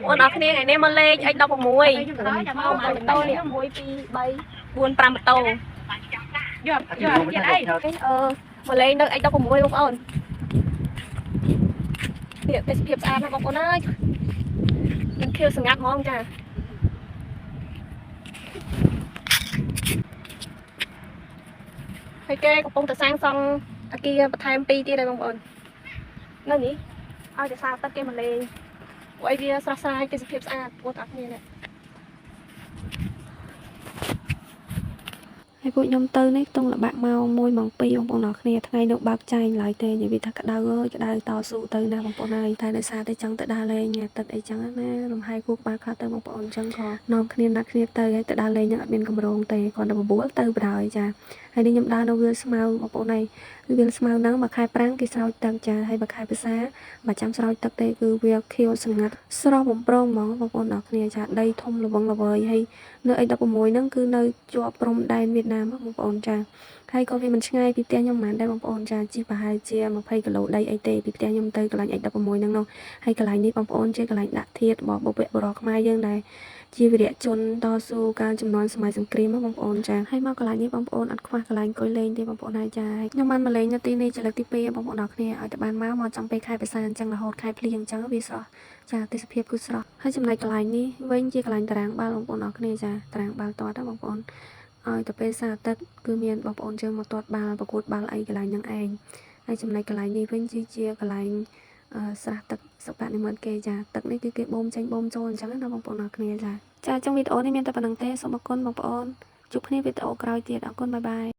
ôn ở cái này mà lên anh đọc một mùi tôi này mùi pi bay buồn pram tô mà lên được anh đọc một mùi không ôn việc sao nó bọc ôn ơi mình kêu sừng ngắt ngon chà hay kê công tử sang xong kia thay pi tia đây bông ôn nơi nhỉ ai để sao tất kia mà lên quay video sai cái việc sao vô tắc như này ให้ពួកខ្ញុំទៅនេះខ្ទង់លបាក់មក1ម៉ោង2បងប្អូនអរគ្នាថ្ងៃនោះបើកចែងឡើយទេនិយាយថាក្តៅអើយក្តៅតស៊ូទៅណាបងប្អូនហើយតែដោយសារតែចង់ទៅដើរលេងទឹកអីចឹងណាលំហែគូក្បាលខ្លះទៅបងប្អូនអញ្ចឹងក៏នាំគ្នាណាត់គ្នាទៅហើយទៅដើរលេងហ្នឹងអត់មានកម្រងទេគ្រាន់តែបបួលទៅបណ្ដោយចាហើយនេះខ្ញុំដើរនៅវាលស្មៅបងប្អូនហើយវាលស្មៅហ្នឹងមួយខែប្រាំងគេស្រោចទឹកចាហើយមួយខែភាសាបើចាំស្រោចទឹកទេគឺវាខៀវស្ងាត់ស្រស់បំប្រងហ្មងបងប្អូនអរគ្នាចាដីធំល្វឹងល្វើយហើយនៅ 16 ហ្នឹងគឺនៅជាប់ព្រំដែនវៀតណាមបងប្អូនចាហើយក៏វាមិនឆ្ងាយពីផ្ទះខ្ញុំមិនដែរបងប្អូនចាជិះប្រហែលជា20 គីឡូដីអីទេពីផ្ទះខ្ញុំទៅកន្លែង 16 ហ្នឹងនោះហើយកន្លែងនេះបងប្អូនជាកន្លែងដាក់ធាតុរបស់បុព្វបុរសខ្មែរយើងដែរជាវីរៈជនតស៊ូការចំនួនសម័យសង្គ្រាមបងប្អូនចាហើយមកកន្លែងនេះបងប្អូនអត់ខ្វះកន្លែងអង្គុយលេងទេបងប្អូនហើយចាខ្ញុំបានមកលេងនៅទីនេះជាលើកទី2បងប្អូនអរគ្នាឲ្យតែបានមកចំពេលខែភាសាអញ្ចឹងរហូតខែភ្លៀងអញ្ចឹងវាស្រស់ចាទេសភាពគឺស្រស់ហើយចំណែកកន្លែងនេះវិញជាកន្លែងតារាងបាល់បងប្អូនអរគ្នាចាតារាងបាល់ទាត់បងប្អូនឲ្យទៅពេលសារទឹកគឺមានបងប្អូនជើងមកទាត់បាល់ប្រកួតបាល់អីកន្លែងហ្នឹងឯងហើយចំណែកកន្លែងនេះវិញជាកន្លែងស្រះទឹកសុបនិមិត្តគេចាទឹកនេះគឺគេបូមចេញបូមចូលអញ្ចឹងណាបងប្អូនអរគ្នាចាចុងវីដេអូនេះមានតែប៉ុណ្្នឹងទេសូមអរគុណបងប្អូនជួបគ្នាវីដេអូក្រោយទៀតអរគុណបាយបាយ